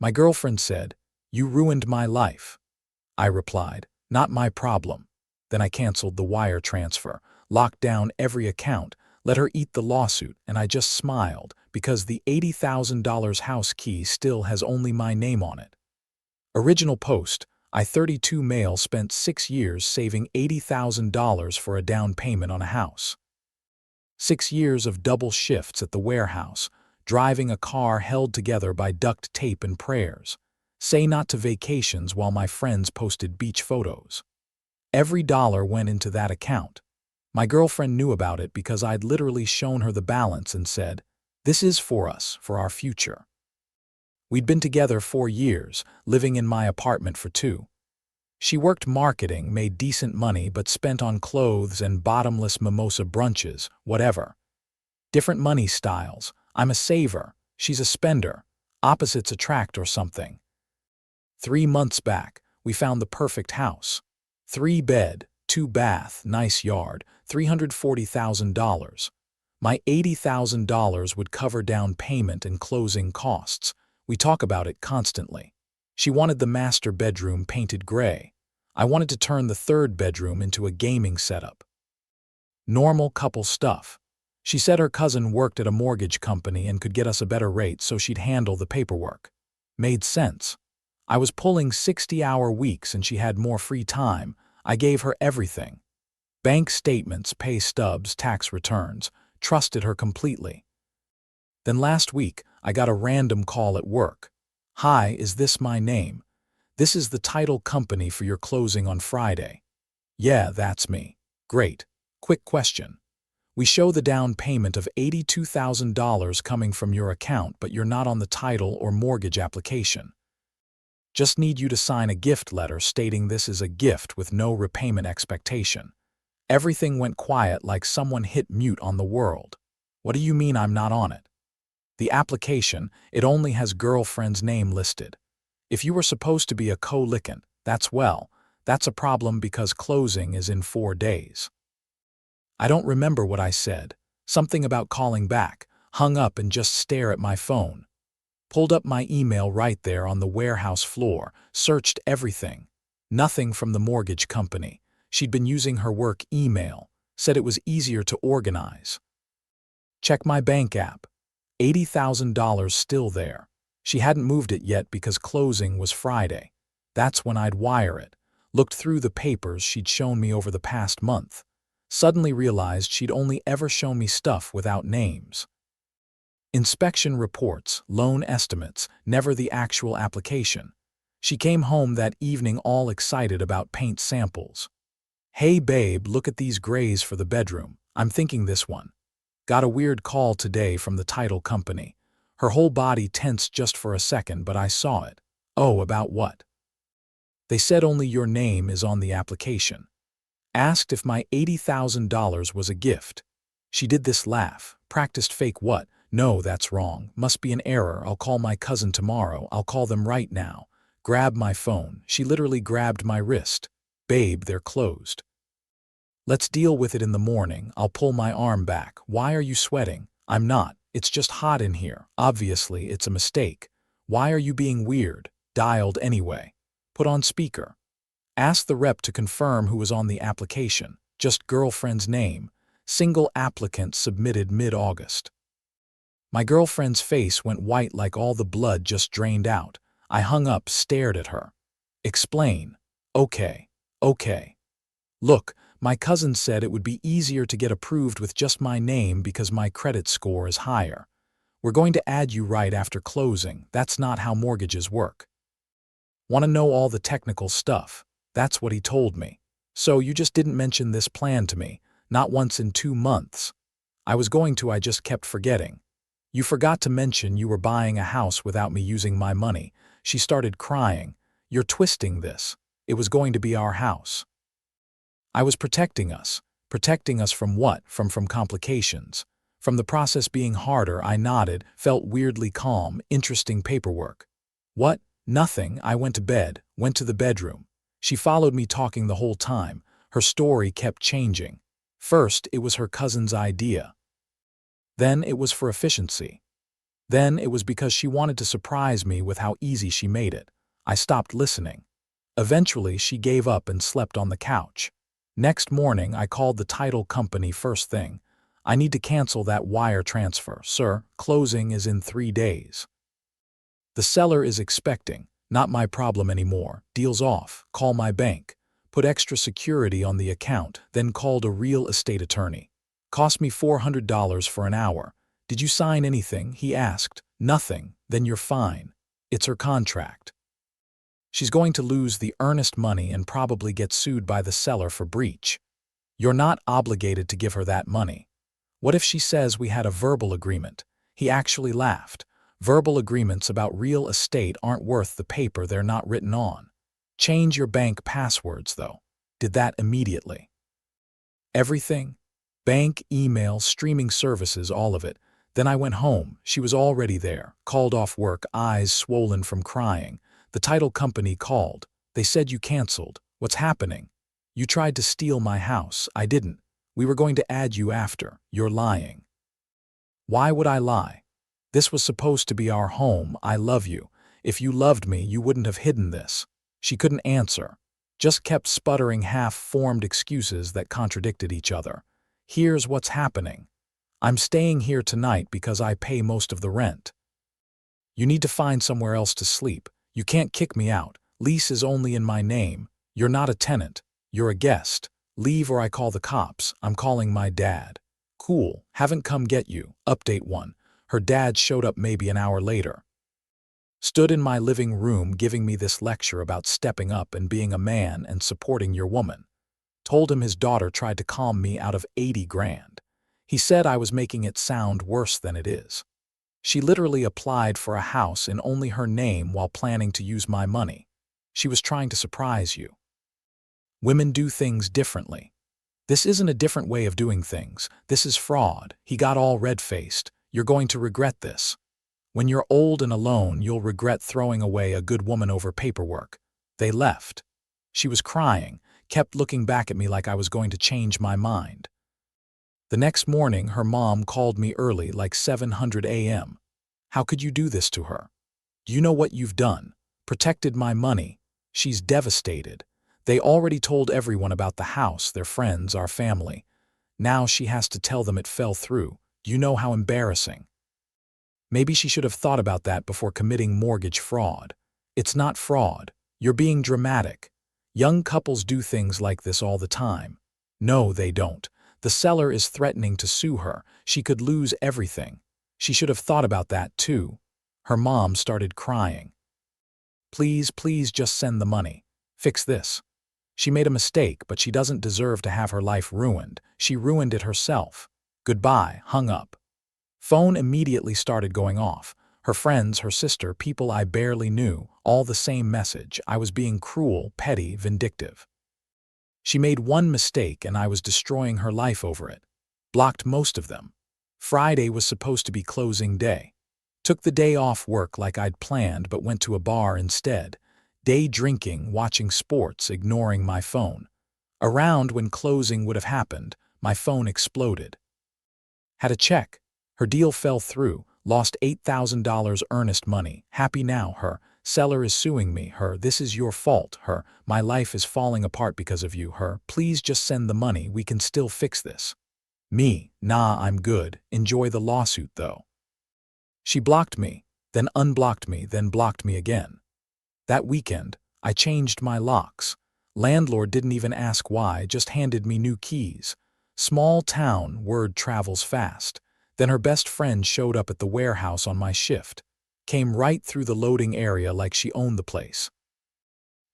My girlfriend said, "You ruined my life." I replied, "Not my problem." Then I canceled the wire transfer, locked down every account, let her eat the lawsuit, and I just smiled because the $80,000 house key still has only my name on it. Original post: I 32 male spent 6 years saving $80,000 for a down payment on a house. 6 years of double shifts at the warehouse, driving a car held together by duct tape and prayers. Say not to vacations while my friends posted beach photos. Every dollar went into that account. My girlfriend knew about it because I'd literally shown her the balance and said, "This is for us, for our future." We'd been together 4 years, living in my apartment for 2. She worked marketing, made decent money, but spent on clothes and bottomless mimosa brunches, whatever. Different money styles. I'm a saver, she's a spender. Opposites attract or something. 3 months back, we found the perfect house. 3-bed, 2-bath, nice yard, $340,000. My $80,000 would cover down payment and closing costs. We talk about it constantly. She wanted the master bedroom painted gray. I wanted to turn the 3rd bedroom into a gaming setup. Normal couple stuff. She said her cousin worked at a mortgage company and could get us a better rate, so she'd handle the paperwork. Made sense. I was pulling 60-hour weeks and she had more free time. I gave her everything. Bank statements, pay stubs, tax returns. Trusted her completely. Then last week, I got a random call at work. "Hi, is this my name? This is the title company for your closing on Friday." "Yeah, that's me." "Great. Quick question. We show the down payment of $82,000 coming from your account, but you're not on the title or mortgage application. Just need you to sign a gift letter stating this is a gift with no repayment expectation." Everything went quiet like someone hit mute on the world. "What do you mean I'm not on it?" "The application, it only has girlfriend's name listed. If you were supposed to be a co-licant, that's a problem because closing is in 4 days." I don't remember what I said. Something about calling back, hung up and just stare at my phone. Pulled up my email right there on the warehouse floor, searched everything. Nothing from the mortgage company. She'd been using her work email, said it was easier to organize. Check my bank app. $80,000 still there. She hadn't moved it yet because closing was Friday. That's when I'd wire it. Looked through the papers she'd shown me over the past month. Suddenly realized she'd only ever shown me stuff without names. Inspection reports, loan estimates, never the actual application. She came home that evening all excited about paint samples. "Hey babe, look at these grays for the bedroom. I'm thinking this one." Got a weird call today from the title company. Her whole body tensed just for a second, but I saw it. "Oh, about what?" They said only your name is on the application. Asked if my $80,000 was a gift. She did this laugh, practiced fake what? "No, that's wrong. Must be an error. I'll call my cousin tomorrow. I'll call them right now." Grab my phone. She literally grabbed my wrist. "Babe, they're closed." "Let's deal with it in the morning." I'll pull my arm back. "Why are you sweating?" "I'm not. It's just hot in here. Obviously, it's a mistake." "Why are you being weird?" Dialed anyway. Put on speaker. Asked the rep to confirm who was on the application. Just girlfriend's name. Single applicant submitted mid-August. My girlfriend's face went white like all the blood just drained out. I hung up, stared at her. "Explain." Okay. "Look, my cousin said it would be easier to get approved with just my name because my credit score is higher. We're going to add you right after closing. That's not how mortgages work." "Want to know all the technical stuff?" That's what he told me. "So you just didn't mention this plan to me, not once in 2 months." "I was going to, I just kept forgetting." "You forgot to mention you were buying a house without me using my money." She started crying. "You're twisting this. It was going to be our house." I was protecting us. Protecting us from what? From complications. From the process being harder. I nodded, felt weirdly calm. "Interesting paperwork." "What?" "Nothing. I went to bed, went to the bedroom." She followed me talking the whole time. Her story kept changing. First, it was her cousin's idea. Then it was for efficiency. Then it was because she wanted to surprise me with how easy she made it. I stopped listening. Eventually, she gave up and slept on the couch. Next morning, I called the title company first thing. I need to cancel that wire transfer, sir. Closing is in 3 days. The seller is expecting. Not my problem anymore. Deal's off. Call my bank. Put extra security on the account, then called a real estate attorney. Cost me $400 for an hour. Did you sign anything? He asked. Nothing. Then you're fine. It's her contract. She's going to lose the earnest money and probably get sued by the seller for breach. You're not obligated to give her that money. What if she says we had a verbal agreement? He actually laughed. Verbal agreements about real estate aren't worth the paper they're not written on. Change your bank passwords, though. Did that immediately. Everything? Bank, email, streaming services, all of it. Then I went home. She was already there. Called off work, eyes swollen from crying. The title company called. They said you canceled. What's happening? You tried to steal my house. I didn't. We were going to add you after. You're lying. Why would I lie? This was supposed to be our home. I love you. If you loved me, you wouldn't have hidden this. She couldn't answer. Just kept sputtering half-formed excuses that contradicted each other. Here's what's happening. I'm staying here tonight because I pay most of the rent. You need to find somewhere else to sleep. You can't kick me out. Lease is only in my name. You're not a tenant. You're a guest. Leave or I call the cops. I'm calling my dad. Cool. Haven't come get you. Update 1. Her dad showed up maybe an hour later. Stood in my living room giving me this lecture about stepping up and being a man and supporting your woman. Told him his daughter tried to calm me out of 80 grand. He said I was making it sound worse than it is. She literally applied for a house in only her name while planning to use my money. She was trying to surprise you. Women do things differently. This isn't a different way of doing things. This is fraud. He got all red-faced. You're going to regret this. When you're old and alone, you'll regret throwing away a good woman over paperwork. They left. She was crying, kept looking back at me like I was going to change my mind. The next morning, her mom called me early, like 700 a.m. How could you do this to her? Do you know what you've done? Protected my money. She's devastated. They already told everyone about the house, their friends, our family. Now she has to tell them it fell through. Do you know how embarrassing? Maybe she should have thought about that before committing mortgage fraud. It's not fraud. You're being dramatic. Young couples do things like this all the time. No, they don't. The seller is threatening to sue her. She could lose everything. She should have thought about that too. Her mom started crying. Please, please just send the money. Fix this. She made a mistake, but she doesn't deserve to have her life ruined. She ruined it herself. Goodbye, hung up. Phone immediately started going off. Her friends, her sister, people I barely knew, all the same message. I was being cruel, petty, vindictive. She made one mistake and I was destroying her life over it. Blocked most of them. Friday was supposed to be closing day. Took the day off work like I'd planned but went to a bar instead. Day drinking, watching sports, ignoring my phone. Around when closing would have happened, my phone exploded. Had a check. Her deal fell through. Lost $8,000 earnest money. Happy now, her. Seller is suing me, her. This is your fault, her. My life is falling apart because of you, her. Please just send the money. We can still fix this. Me, nah, I'm good. Enjoy the lawsuit, though. She blocked me, then unblocked me, then blocked me again. That weekend, I changed my locks. Landlord didn't even ask why, just handed me new keys. Small town, word travels fast. Then her best friend showed up at the warehouse on my shift. Came right through the loading area like she owned the place.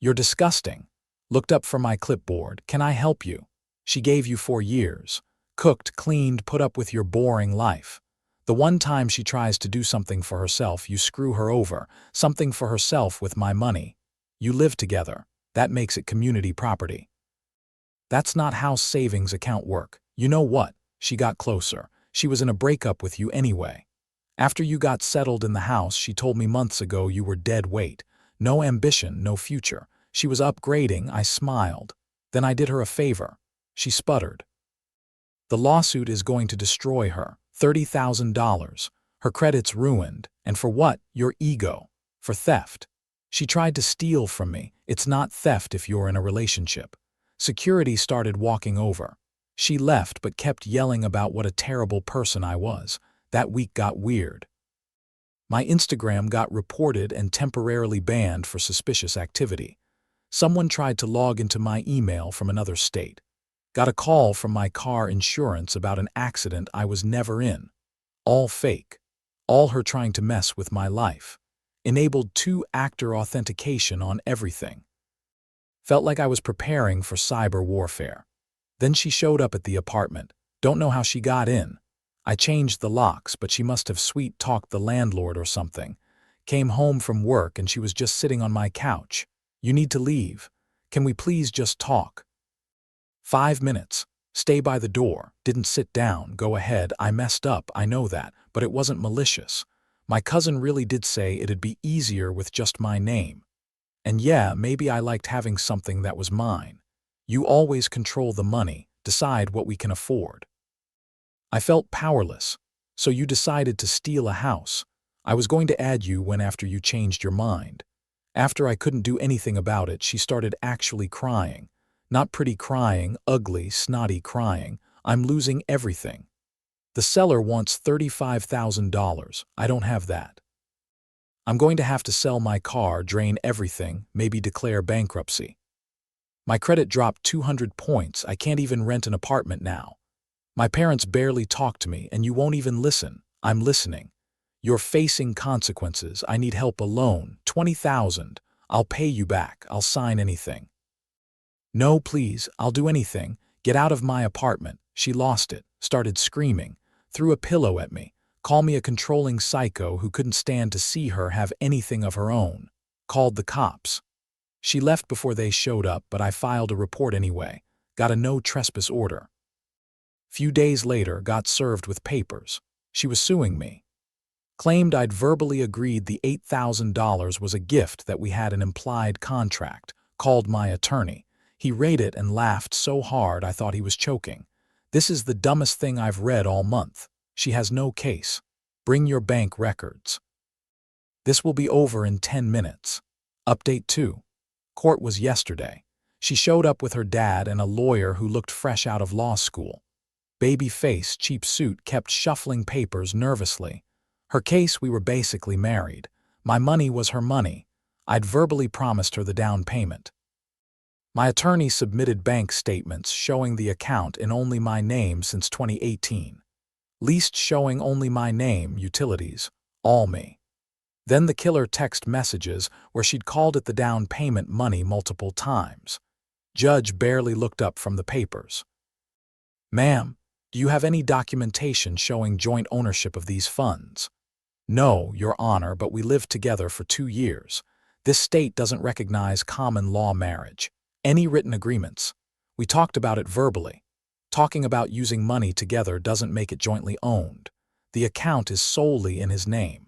You're disgusting. Looked up from my clipboard. Can I help you? She gave you 4 years. Cooked, cleaned, put up with your boring life. The one time she tries to do something for herself, you screw her over. Something for herself with my money. You live together. That makes it community property. That's not how savings account work. You know what? She got closer. She was in a breakup with you anyway. After you got settled in the house, she told me months ago you were dead weight. No ambition, no future. She was upgrading. I smiled. Then I did her a favor. She sputtered. The lawsuit is going to destroy her. $30,000. Her credit's ruined. And for what? Your ego. For theft. She tried to steal from me. It's not theft if you're in a relationship. Security started walking over. She left but kept yelling about what a terrible person I was. That week got weird. My Instagram got reported and temporarily banned for suspicious activity. Someone tried to log into my email from another state. Got a call from my car insurance about an accident I was never in. All fake. All her trying to mess with my life. Enabled 2-factor authentication on everything. Felt like I was preparing for cyber warfare. Then she showed up at the apartment. Don't know how she got in. I changed the locks, but she must have sweet-talked the landlord or something. Came home from work and she was just sitting on my couch. You need to leave. Can we please just talk? 5 minutes. Stay by the door. Didn't sit down. Go ahead. I messed up. I know that. But it wasn't malicious. My cousin really did say it'd be easier with just my name. And yeah, maybe I liked having something that was mine. You always control the money. Decide what we can afford. I felt powerless. So you decided to steal a house. I was going to add you when after you changed your mind. After I couldn't do anything about it, she started actually crying. Not pretty crying, ugly, snotty crying. I'm losing everything. The seller wants $35,000. I don't have that. I'm going to have to sell my car, drain everything, maybe declare bankruptcy. My credit dropped 200 points. I can't even rent an apartment now. My parents barely talk to me, and you won't even listen. I'm listening. You're facing consequences. I need help alone. $20,000. I'll pay you back. I'll sign anything. No, please. I'll do anything. Get out of my apartment. She lost it. Started screaming. Threw a pillow at me. Call me a controlling psycho who couldn't stand to see her have anything of her own. Called the cops. She left before they showed up, but I filed a report anyway. Got a no trespass order. Few days later, got served with papers. She was suing me. Claimed I'd verbally agreed the $8,000 was a gift that we had an implied contract. Called my attorney. He read it and laughed so hard I thought he was choking. This is the dumbest thing I've read all month. She has no case. Bring your bank records. This will be over in 10 minutes. Update 2. Court was yesterday. She showed up with her dad and a lawyer who looked fresh out of law school. Baby face, cheap suit, kept shuffling papers nervously. Her case, we were basically married. My money was her money. I'd verbally promised her the down payment. My attorney submitted bank statements showing the account in only my name since 2018. Least showing only my name, utilities, all me. Then the killer text messages where she'd called it the down payment money multiple times. Judge barely looked up from the papers. Ma'am, do you have any documentation showing joint ownership of these funds? No, Your Honor, but we lived together for 2 years. This state doesn't recognize common law marriage. Any written agreements? We talked about it verbally. Talking about using money together doesn't make it jointly owned. The account is solely in his name.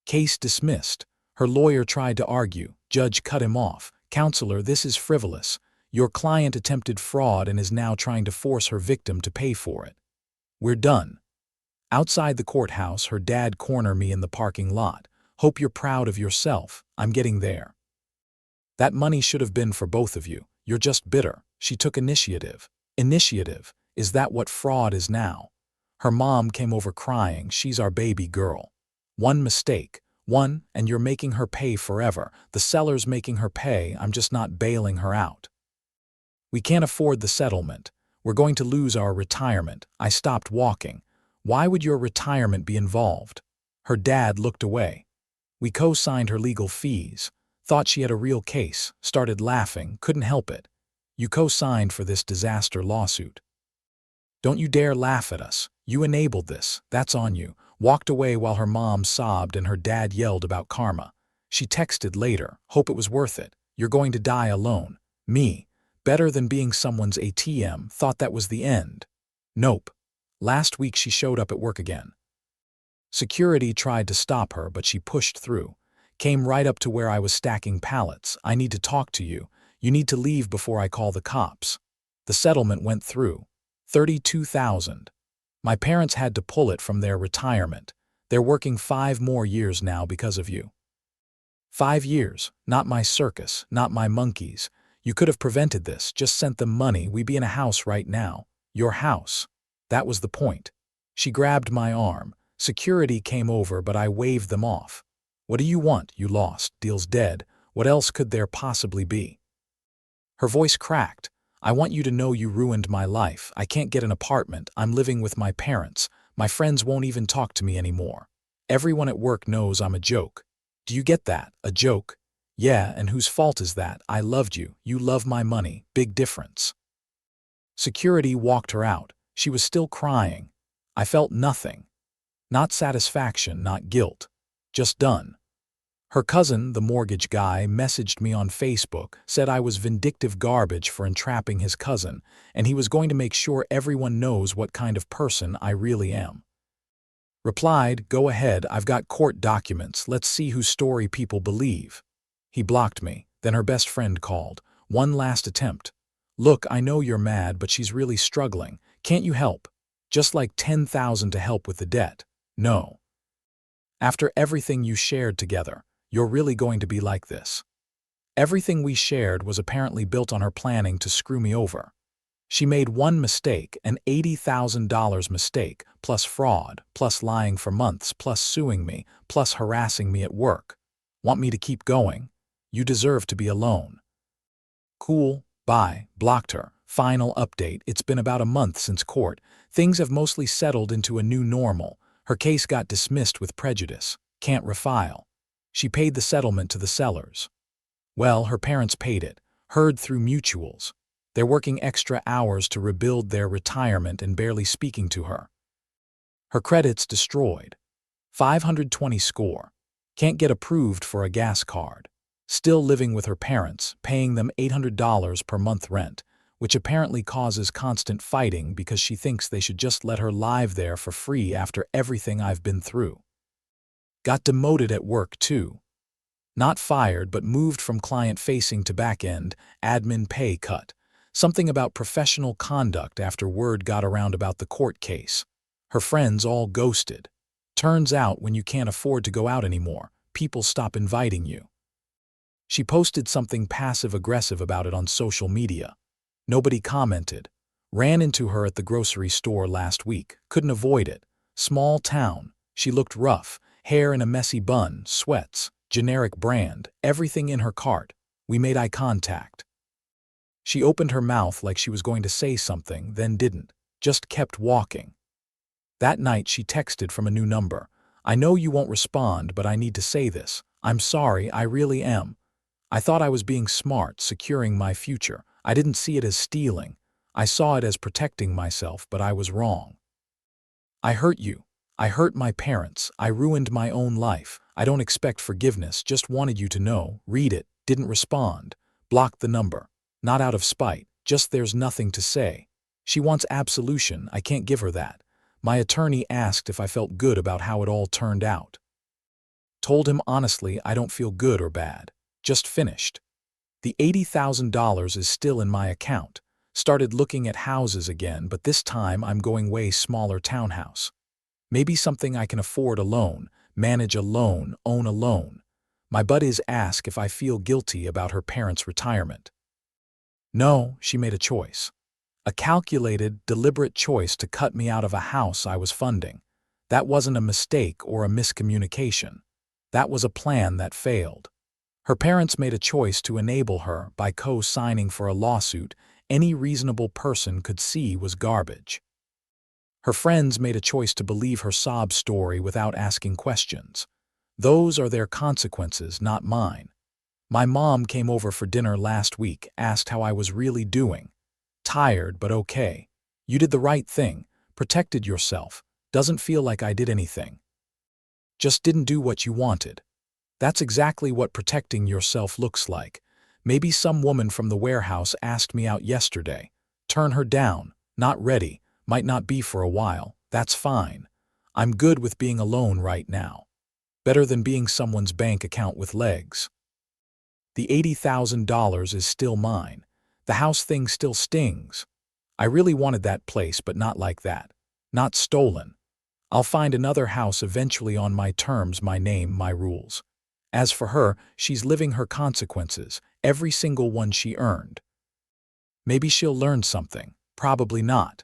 Case dismissed. Her lawyer tried to argue. Judge cut him off. Counselor, this is frivolous. Your client attempted fraud and is now trying to force her victim to pay for it. We're done. Outside the courthouse, her dad cornered me in the parking lot. Hope you're proud of yourself. I'm getting there. That money should have been for both of you. You're just bitter. She took initiative. Initiative? Is that what fraud is now? Her mom came over crying. She's our baby girl. One mistake. One, and you're making her pay forever. The seller's making her pay. I'm just not bailing her out. We can't afford the settlement. We're going to lose our retirement. I stopped walking. Why would your retirement be involved? Her dad looked away. We co-signed her legal fees. Thought she had a real case. Started laughing. Couldn't help it. You co-signed for this disaster lawsuit. Don't you dare laugh at us. You enabled this. That's on you. Walked away while her mom sobbed and her dad yelled about karma. She texted later. Hope it was worth it. You're going to die alone. Me. Better than being someone's ATM. Thought that was the end. Nope. Last week she showed up at work again. Security tried to stop her, but she pushed through. Came right up to where I was stacking pallets. I need to talk to you. You need to leave before I call the cops. The settlement went through. $32,000. My parents had to pull it from their retirement. They're working 5 more years now because of you. 5 years, not my circus, not my monkeys. You could have prevented this, just sent them money, we'd be in a house right now. Your house. That was the point. She grabbed my arm. Security came over, but I waved them off. What do you want? You lost. Deal's dead. What else could there possibly be? Her voice cracked. I want you to know you ruined my life. I can't get an apartment. I'm living with my parents. My friends won't even talk to me anymore. Everyone at work knows I'm a joke. Do you get that? A joke? Yeah, and whose fault is that? I loved you. You love my money. Big difference. Security walked her out. She was still crying. I felt nothing. Not satisfaction, not guilt. Just done. Her cousin, the mortgage guy, messaged me on Facebook, said I was vindictive garbage for entrapping his cousin, and he was going to make sure everyone knows what kind of person I really am. Replied, go ahead, I've got court documents, let's see whose story people believe. He blocked me. Then her best friend called. One last attempt. Look, I know you're mad, but she's really struggling. Can't you help? Just like $10,000 to help with the debt. No. After everything you shared together, you're really going to be like this. Everything we shared was apparently built on her planning to screw me over. She made one mistake, an $80,000 mistake, plus fraud, plus lying for months, plus suing me, plus harassing me at work. Want me to keep going? You deserve to be alone. Cool, bye, blocked her. Final update, it's been about a month since court. Things have mostly settled into a new normal. Her case got dismissed with prejudice. Can't refile. She paid the settlement to the sellers. Well, her parents paid it, heard through mutuals. They're working extra hours to rebuild their retirement and barely speaking to her. Her credit's destroyed. 520 score. Can't get approved for a gas card. Still living with her parents, paying them $800 per month rent, which apparently causes constant fighting because she thinks they should just let her live there for free after everything I've been through. Got demoted at work, too. Not fired, but moved from client-facing to back-end, admin pay cut. Something about professional conduct after word got around about the court case. Her friends all ghosted. Turns out when you can't afford to go out anymore, people stop inviting you. She posted something passive-aggressive about it on social media. Nobody commented. Ran into her at the grocery store last week. Couldn't avoid it. Small town. She looked rough. Hair in a messy bun, sweats, generic brand, everything in her cart. We made eye contact. She opened her mouth like she was going to say something, then didn't. Just kept walking. That night she texted from a new number. I know you won't respond, but I need to say this. I'm sorry, I really am. I thought I was being smart, securing my future. I didn't see it as stealing. I saw it as protecting myself, but I was wrong. I hurt you. I hurt my parents. I ruined my own life. I don't expect forgiveness, just wanted you to know. Read it. Didn't respond. Blocked the number. Not out of spite, just there's nothing to say. She wants absolution. I can't give her that. My attorney asked if I felt good about how it all turned out. Told him honestly I don't feel good or bad. Just finished. The $80,000 is still in my account. Started looking at houses again, but this time I'm going way smaller townhouse. Maybe something I can afford alone, manage alone, own alone. My butt is ask if I feel guilty about her parents' retirement. No, she made a choice. A calculated, deliberate choice to cut me out of a house I was funding. That wasn't a mistake or a miscommunication. That was a plan that failed. Her parents made a choice to enable her by co-signing for a lawsuit any reasonable person could see was garbage. Her friends made a choice to believe her sob story without asking questions. Those are their consequences, not mine. My mom came over for dinner last week, asked how I was really doing. Tired, but okay. You did the right thing, protected yourself. Doesn't feel like I did anything. Just didn't do what you wanted. That's exactly what protecting yourself looks like. Maybe some woman from the warehouse asked me out yesterday. Turn her down. Not ready. Might not be for a while. That's fine. I'm good with being alone right now. Better than being someone's bank account with legs. The $80,000 is still mine. The house thing still stings. I really wanted that place, but not like that. Not stolen. I'll find another house eventually on my terms, my name, my rules. As for her, she's living her consequences, every single one she earned. Maybe she'll learn something. Probably not.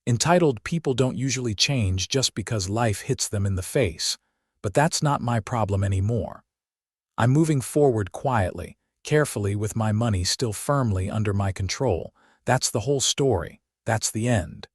Entitled people don't usually change just because life hits them in the face. But that's not my problem anymore. I'm moving forward quietly, carefully, with my money still firmly under my control. That's the whole story. That's the end.